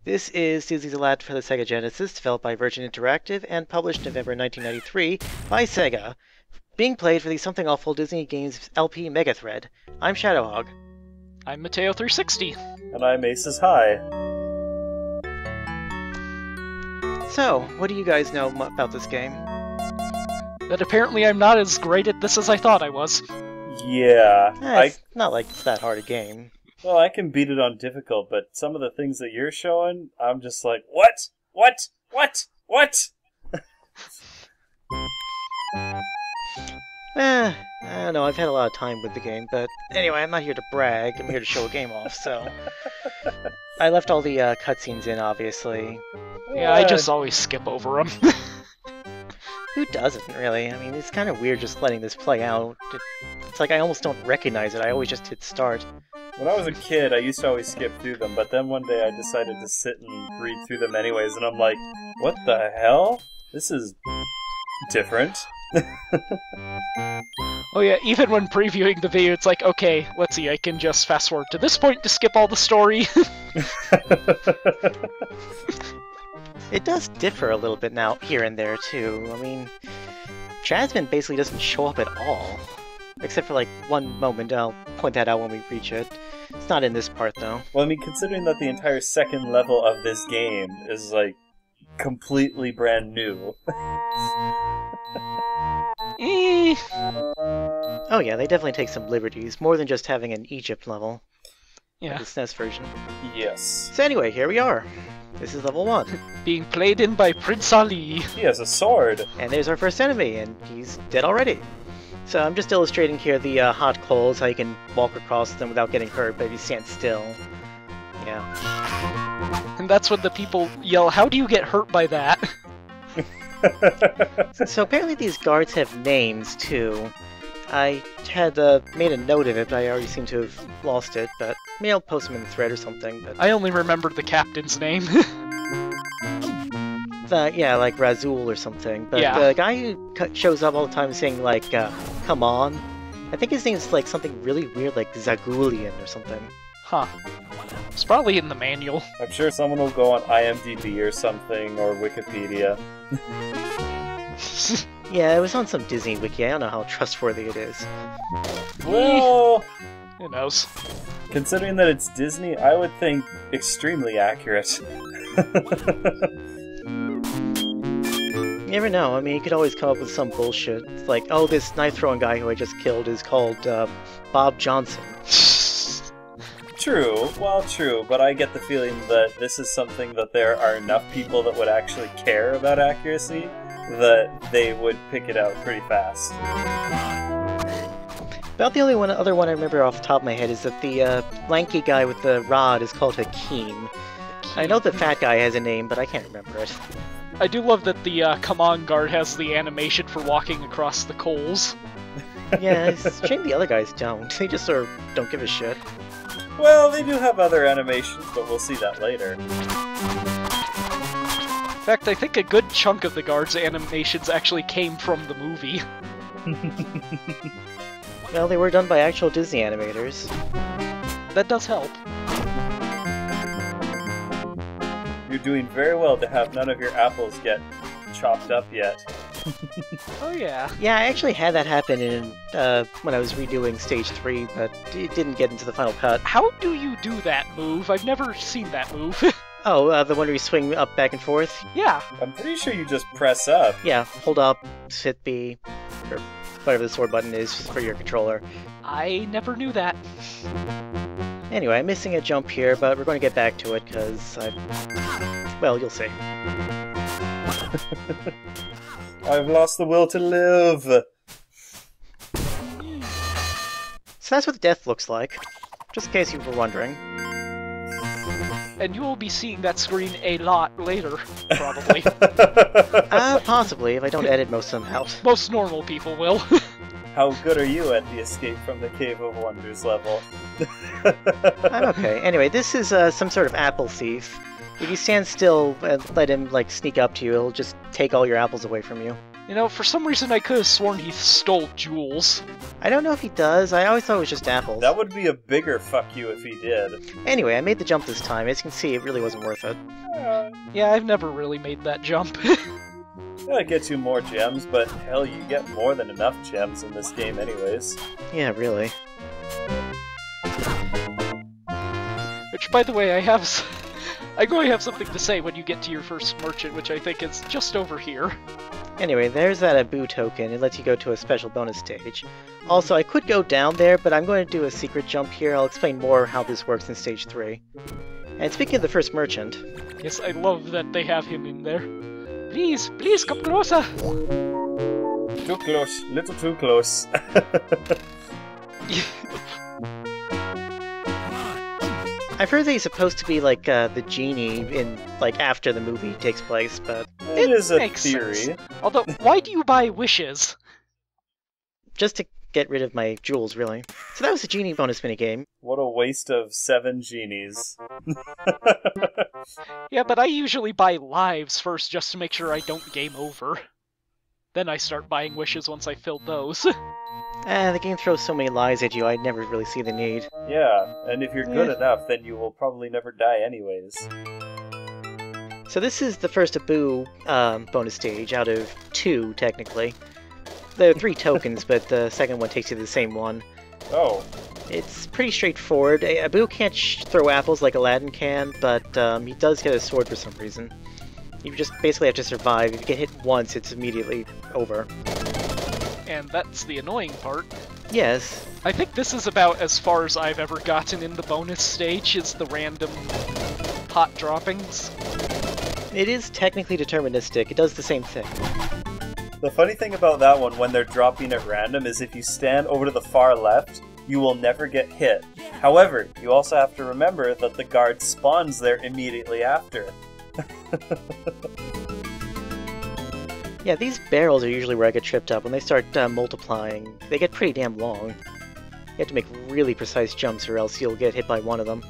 This is Disney's Aladdin for the Sega Genesis, developed by Virgin Interactive and published November 1993 by Sega, being played for the Something Awful Disney Games LP Mega Thread. I'm Shadowhog. I'm Mateo 360. And I'm Aces High. So, what do you guys know about this game? That apparently I'm not as great at this as I thought I was. Yeah. It's not like it's that hard a game. Well, I can beat it on difficult, but some of the things that you're showing, I'm just like, what? What? I don't know, I've had a lot of time with the game, but anyway, I'm not here to brag, I'm here to show a game off, so... I left all the cutscenes in, obviously. Yeah, I just always skip over them. Who doesn't, really? I mean, it's kind of weird just letting this play out. It's like I almost don't recognize it, I always just hit start. When I was a kid, I used to always skip through them, but then one day I decided to sit and read through them anyways, and I'm like, what the hell? This is... different. Oh yeah, even when previewing the video, it's like, okay, let's see, I can just fast forward to this point to skip all the story. It does differ a little bit now, here and there, too. I mean, Jasmine basically doesn't show up at all. Except for, like, one moment. I'll point that out when we reach it. It's not in this part, though. Well, I mean, considering that the entire second level of this game is, like, completely brand new. Oh yeah, they definitely take some liberties, more than just having an Egypt level. Yeah. Like the SNES version. Yes. So anyway, here we are. This is level 1. Being played in by Prince Ali. He has a sword. And there's our first enemy, and he's dead already. So I'm just illustrating here the hot coals, how you can walk across them without getting hurt, but if you stand still. Yeah. And that's when the people yell, how do you get hurt by that? So apparently these guards have names, too. I had made a note of it, but I already seem to have lost it, but maybe I'll post them in the thread or something. But I only remembered the captain's name. Yeah, like Razul or something. But yeah. The guy who shows up all the time saying, like, come on, I think his name's like something really weird, like Zagulian or something. Huh. It's probably in the manual. I'm sure someone will go on IMDb or something, or Wikipedia. Yeah, it was on some Disney wiki. I don't know how trustworthy it is. Well... who knows? Considering that it's Disney, I would think extremely accurate. You never know. I mean, you could always come up with some bullshit. It's like, oh, this knife-throwing guy who I just killed is called Bob Johnson. True, well, true, but I get the feeling that this is something that there are enough people that would actually care about accuracy that they would pick it out pretty fast. About the only other one I remember off the top of my head is that the lanky guy with the rod is called Hakeem. I know the fat guy has a name, but I can't remember it. I do love that the Come On guard has the animation for walking across the coals. Yeah, it's a shame the other guys don't. They just sort of don't give a shit. Well, they do have other animations, but we'll see that later. In fact, I think a good chunk of the guards' animations actually came from the movie. Well, they were done by actual Disney animators. That does help. You're doing very well to have none of your apples get chopped up yet. Oh yeah. Yeah, I actually had that happen in when I was redoing Stage 3, but it didn't get into the final cut. How do you do that move? I've never seen that move. Oh, the one where you swing up, back, and forth? Yeah. I'm pretty sure you just press up. Yeah, hold up, hit B, or whatever the sword button is for your controller. I never knew that. Anyway, I'm missing a jump here, but we're going to get back to it, because well, you'll see. I've lost the will to live! So that's what death looks like, just in case you were wondering. And you will be seeing that screen a lot later, probably. Possibly, if I don't edit most of them out. Most normal people will. How good are you at the Escape from the Cave of Wonders level? I'm okay. Anyway, this is some sort of apple thief. If you stand still and let him, like, sneak up to you, he'll just take all your apples away from you. You know, for some reason I could have sworn he stole jewels. I don't know if he does. I always thought it was just apples. That would be a bigger fuck you if he did. Anyway, I made the jump this time. As you can see, it really wasn't worth it. Yeah, I've never really made that jump. That gets you more gems, but hell, you get more than enough gems in this game anyways. Yeah, really. Which, by the way, I'm going to have something to say when you get to your first merchant, which I think is just over here. Anyway, there's that Abu token. It lets you go to a special bonus stage. Also, I could go down there, but I'm going to do a secret jump here. I'll explain more how this works in stage 3. And speaking of the first merchant... Yes, I love that they have him in there. Please, please come closer! Too close, little too close. I've heard that he's supposed to be like the genie in after the movie takes place, but it is a makes theory. sense. Although, why do you buy wishes? just to get rid of my jewels, really. So that was the genie bonus minigame. What a waste of 7 genies. Yeah, but I usually buy lives first just to make sure I don't game over. Then I start buying wishes once I fill those. The game throws so many lies at you, I never really see the need. Yeah, and if you're good enough, then you will probably never die anyways. So this is the first Abu bonus stage out of 2, technically. There are 3 tokens, but the second one takes you to the same one. Oh. It's pretty straightforward. Abu can't throw apples like Aladdin can, but he does get a sword for some reason. You just basically have to survive. If you get hit once, it's immediately over. And that's the annoying part. Yes. I think this is about as far as I've ever gotten in the bonus stage, is the random pot droppings. It is technically deterministic. It does the same thing. The funny thing about that one, when they're dropping at random, is if you stand over to the far left, you will never get hit. However, you also have to remember that the guard spawns there immediately after. Yeah, these barrels are usually where I get tripped up. When they start multiplying, they get pretty damn long. You have to make really precise jumps or else you'll get hit by one of them.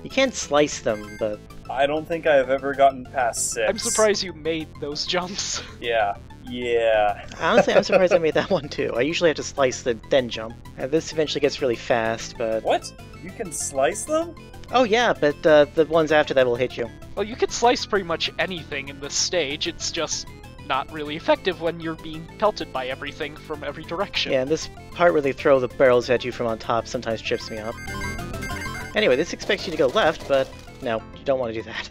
You can slice them, but... I don't think I have ever gotten past 6. I'm surprised you made those jumps. Yeah. Yeah. Honestly, I'm surprised I made that one too. I usually have to slice then jump. This eventually gets really fast, but... What? You can slice them? Oh yeah, but the ones after that will hit you. Well, you can slice pretty much anything in this stage, it's just not really effective when you're being pelted by everything from every direction. Yeah, and this part where they throw the barrels at you from on top sometimes trips me up. Anyway, this expects you to go left, but no, you don't want to do that.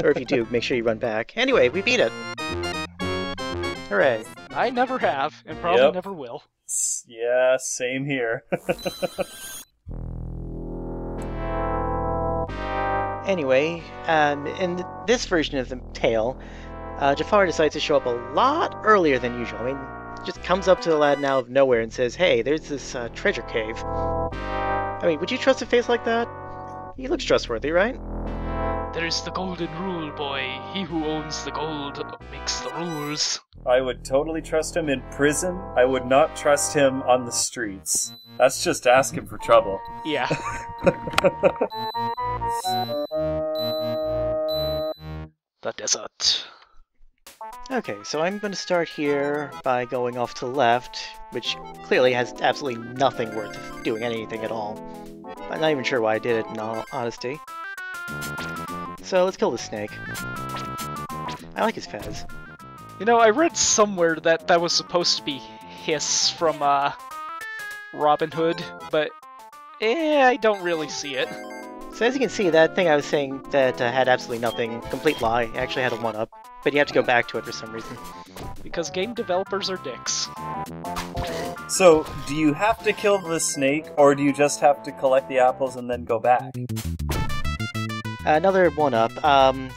Or if you do, make sure you run back. Anyway, we beat it! Hooray. I never have, and probably never will. Yeah, same here. Anyway, in this version of the tale, Jafar decides to show up a lot earlier than usual. I mean, just comes up to Aladdin out of nowhere and says, "Hey, there's this treasure cave." I mean, would you trust a face like that? He looks trustworthy, right? There's the golden rule, boy. He who owns the gold makes the rules. I would totally trust him in prison. I would not trust him on the streets. That's just asking for trouble. Yeah. The desert. Okay, so I'm going to start here by going off to the left, which clearly has absolutely nothing worth doing anything at all. I'm not even sure why I did it, in all honesty. So let's kill the snake. I like his fez. You know, I read somewhere that that was supposed to be Hiss from Robin Hood, but I don't really see it. So as you can see, that thing I was saying that had absolutely nothing, complete lie, actually had a 1-up. But you have to go back to it for some reason. Because game developers are dicks. So, do you have to kill the snake, or do you just have to collect the apples and then go back? Another 1-up.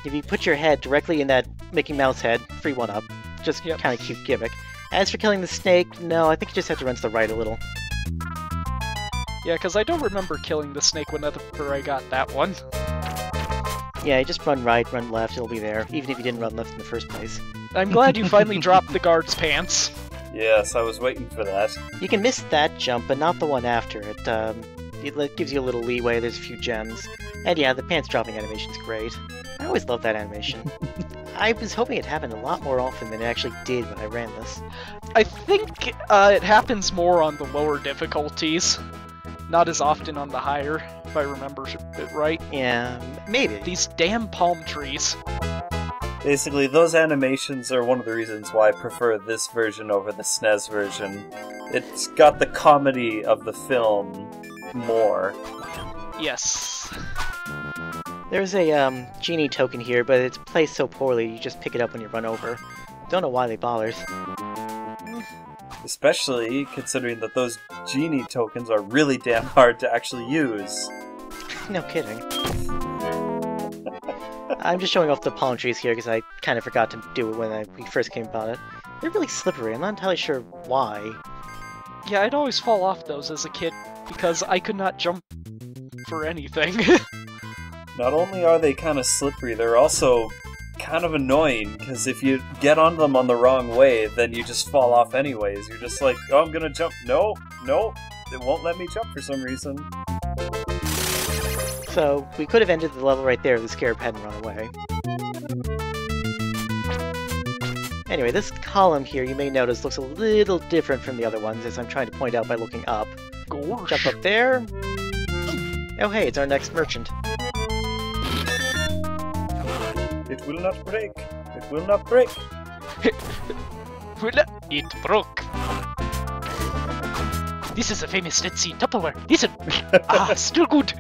If you put your head directly in that Mickey Mouse head, free 1-up. Just kind of cute gimmick. As for killing the snake, no, I think you just have to run to the right a little. Yeah, because I don't remember killing the snake whenever I got that one. Yeah, you just run right, run left, it'll be there, even if you didn't run left in the first place. I'm glad you finally dropped the guard's pants. Yes, I was waiting for that. You can miss that jump, but not the one after it. It gives you a little leeway, there's a few gems. And yeah, the pants dropping animation's great. I always love that animation. I was hoping it happened a lot more often than it actually did when I ran this. I think it happens more on the lower difficulties, not as often on the higher, if I remember it right. Yeah, maybe. These damn palm trees. Basically, those animations are one of the reasons why I prefer this version over the SNES version. It's got the comedy of the film more. Yes. There's a genie token here, but it's placed so poorly you just pick it up when you run over. Don't know why they bothered. Especially considering that those genie tokens are really damn hard to actually use. No kidding. I'm just showing off the palm trees here because I kind of forgot to do it when we first came about it. They're really slippery, I'm not entirely sure why. Yeah, I'd always fall off those as a kid because I could not jump for anything. Not only are they kind of slippery, they're also kind of annoying, because if you get on them on the wrong way, then you just fall off anyways. You're just like, oh, I'm gonna jump. No, it won't let me jump for some reason. So, we could have ended the level right there if the Scarab hadn't run away. Anyway, this column here, you may notice, looks a little different from the other ones, as I'm trying to point out by looking up. Gosh. Jump up there. Oh hey, it's our next merchant. It will not break. It will not break. It broke. This is a famous Dead Sea Tupperware. Listen. Still good.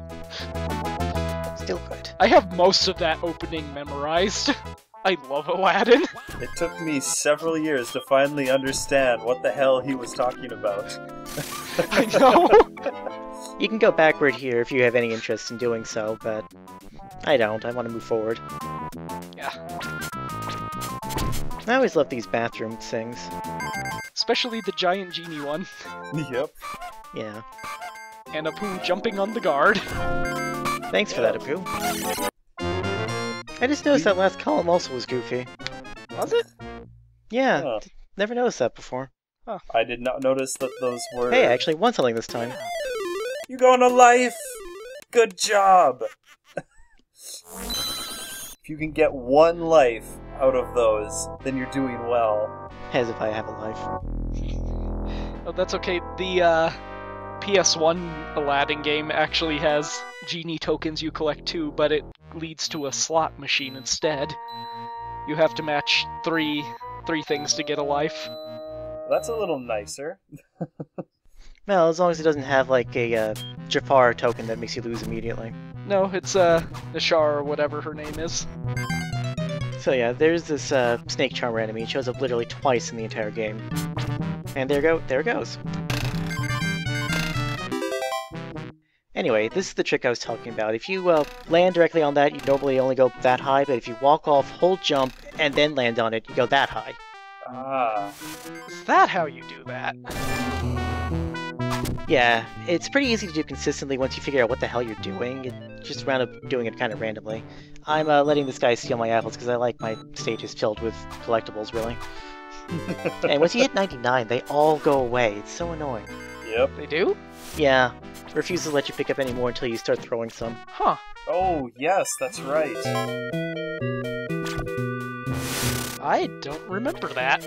Still good. I have most of that opening memorized. I love Aladdin. It took me several years to finally understand what the hell he was talking about. I know. You can go backward here if you have any interest in doing so, but I don't. I want to move forward. Yeah. I always love these bathroom things. Especially the giant genie one. Yep. Yeah. And Apu jumping on the guard. Thanks for that, Apu. I just noticed that last column also was goofy. Was it? Yeah, Huh. never noticed that before. I did not notice that those were... Hey, I actually won something this time. You got a life! Good job! If you can get one life out of those, then you're doing well. As if I have a life. Oh, that's okay. The PS1 Aladdin game actually has genie tokens you collect too, but it leads to a slot machine instead. You have to match three things to get a life. That's a little nicer. Well, as long as it doesn't have like a Jafar token that makes you lose immediately. No, it's Nashar or whatever her name is. So yeah, there's this snake charmer enemy. It shows up literally twice in the entire game. And there it goes. Anyway, this is the trick I was talking about. If you land directly on that, you normally only go that high, but if you walk off, hold jump, and then land on it, you go that high. Ah. Is that how you do that? Yeah, it's pretty easy to do consistently once you figure out what the hell you're doing. You just round up doing it kind of randomly. I'm letting this guy steal my apples because I like my stages filled with collectibles, really. And once you hit 99, they all go away. It's so annoying. Yep. They do? Yeah. Refuses to let you pick up any more until you start throwing some. Huh. Oh, yes, that's right. I don't remember that.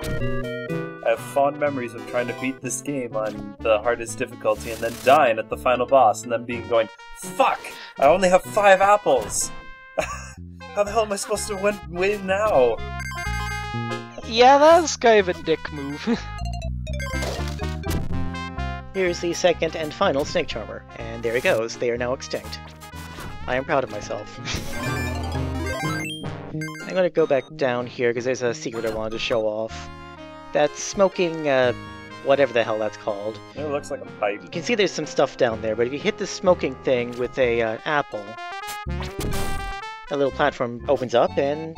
I have fond memories of trying to beat this game on the hardest difficulty and then dying at the final boss and then going, fuck! I only have 5 apples! How the hell am I supposed to win now? Yeah, that's kind of a dick move. Here's the second and final snake charmer, and there he goes. They are now extinct. I am proud of myself. I'm gonna go back down here because there's a secret I wanted to show off. That's smoking, whatever the hell that's called. It looks like a pipe. You can see there's some stuff down there, but if you hit the smoking thing with a apple, a little platform opens up, and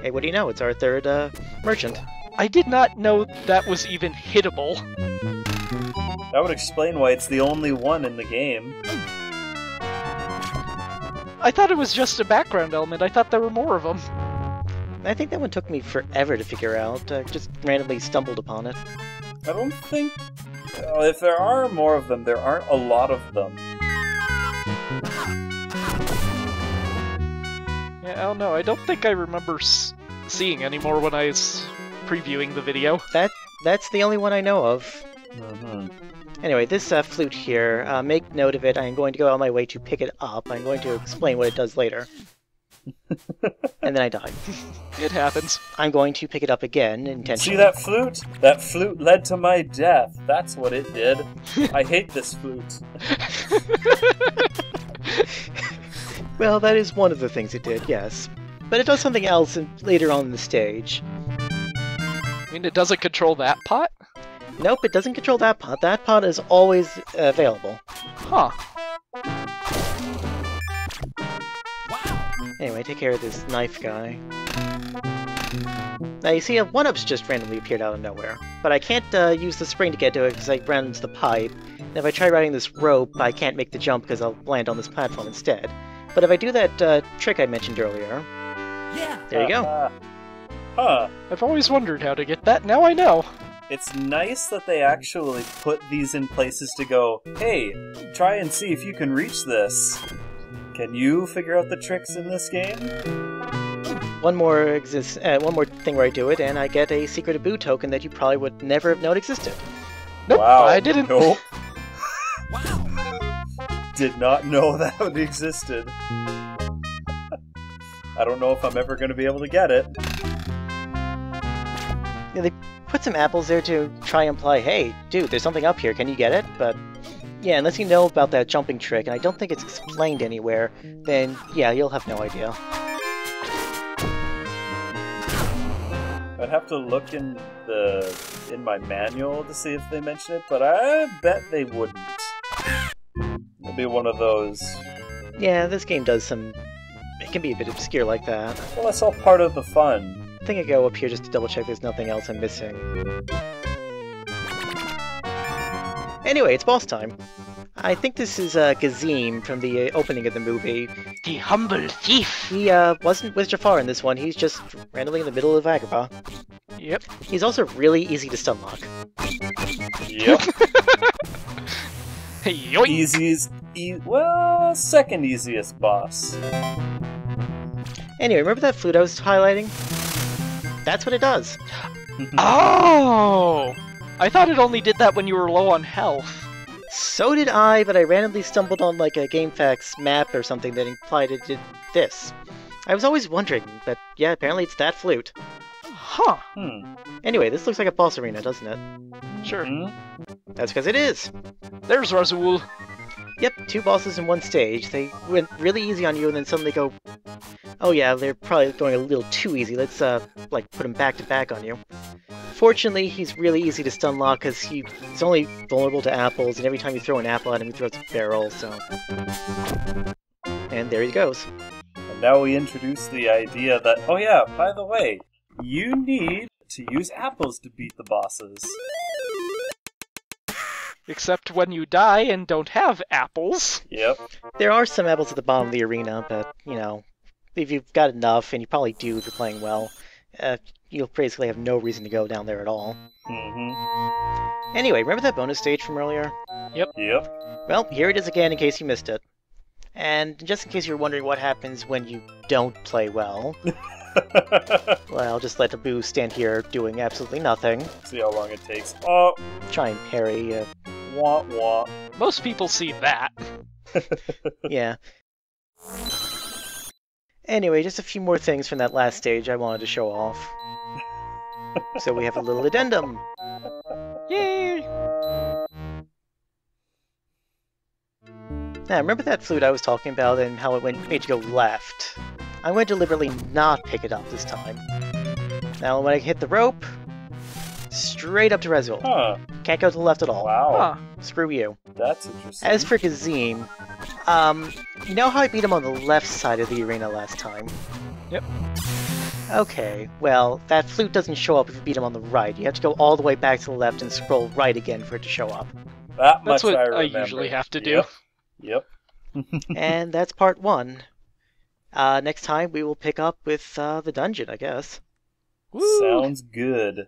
hey, what do you know? It's our third merchant. I did not know that was even hittable. That would explain why it's the only one in the game. I thought it was just a background element. I thought there were more of them. I think that one took me forever to figure out. I just randomly stumbled upon it. I don't think... if there are more of them, there aren't a lot of them. Yeah, I don't know. I don't think I remember seeing any more when I was previewing the video. That's the only one I know of. Mm-hmm. Anyway, this flute here, make note of it. I'm going to go on my way to pick it up. I'm going to explain what it does later. And then I die. It happens. I'm going to pick it up again, intentionally. See that flute? That flute led to my death. That's what it did. I hate this flute. Well, that is one of the things it did, yes. But it does something else later on in the stage. I mean, it doesn't control that pot? Nope, it doesn't control that pot. That pot is always available. Huh. Anyway, take care of this knife guy. Now you see, a 1-up's just randomly appeared out of nowhere. But I can't use the spring to get to it because I ran into the pipe. And if I try riding this rope, I can't make the jump because I'll land on this platform instead. But if I do that trick I mentioned earlier... Yeah! There you go. Huh. I've always wondered how to get that, now I know. It's nice that they actually put these in places to go, hey, try and see if you can reach this. Can you figure out the tricks in this game? One more thing where I do it, and I get a secret Abu token that you probably would never have known existed. Nope, wow. I didn't. Nope. Did not know that one existed. I don't know if I'm ever going to be able to get it. Yeah, they put some apples there to try and imply, hey, dude, there's something up here, can you get it? But, yeah, unless you know about that jumping trick, and I don't think it's explained anywhere, then, yeah, you'll have no idea. I'd have to look in my manual to see if they mention it, but I bet they wouldn't. It'll be one of those... Yeah, this game does some... It can be a bit obscure like that. Well, that's all part of the fun. I think I go up here just to double check there's nothing else I'm missing. Anyway, it's boss time. I think this is Gazim from the opening of the movie. The humble thief! He wasn't with Jafar in this one, he's just randomly in the middle of Agrabah. Yep. He's also really easy to stun lock. Yep. Yoink! Well, second easiest boss. Anyway, remember that flute I was highlighting? That's what it does. Oh! I thought it only did that when you were low on health. So did I, but I randomly stumbled on like a GameFAQs map or something that implied it did this. I was always wondering, but yeah, apparently it's that flute. Huh. Anyway, this looks like a boss arena, doesn't it? Sure. That's because it is. There's Razul. Yep, 2 bosses in one stage. They went really easy on you and then suddenly go, oh yeah, they're probably going a little too easy. Let's, like, put them back to back on you. Fortunately, he's really easy to stun lock because he's only vulnerable to apples, and every time you throw an apple at him, he throws a barrel, so... And there he goes. And now we introduce the idea that, oh yeah, by the way, you need to use apples to beat the bosses. Except when you die and don't have apples. Yep. There are some apples at the bottom of the arena, but, you know, if you've got enough, and you probably do if you're playing well, you'll basically have no reason to go down there at all. Anyway, remember that bonus stage from earlier? Yep. Well, here it is again in case you missed it. And just in case you're wondering what happens when you don't play well, well, I'll just let Abu stand here doing absolutely nothing. See how long it takes. Oh! Try and parry. Wah wah. Most people see that. Yeah. Anyway, just a few more things from that last stage I wanted to show off. So we have a little addendum. Yay! Now, remember that flute I was talking about and how it made you go left? I'm going to deliberately not pick it up this time. Now, when I hit the rope, straight up to Rezul. Huh. Can't go to the left at all. Wow. Huh. Screw you. That's interesting. As for Kazim, you know how I beat him on the left side of the arena last time? Yep. Okay, well, that flute doesn't show up if you beat him on the right. You have to go all the way back to the left and scroll right again for it to show up. That That's much what I I remember. usually have to do. Yep. And that's part 1. Next time we will pick up with the dungeon, I guess. Woo! Sounds good.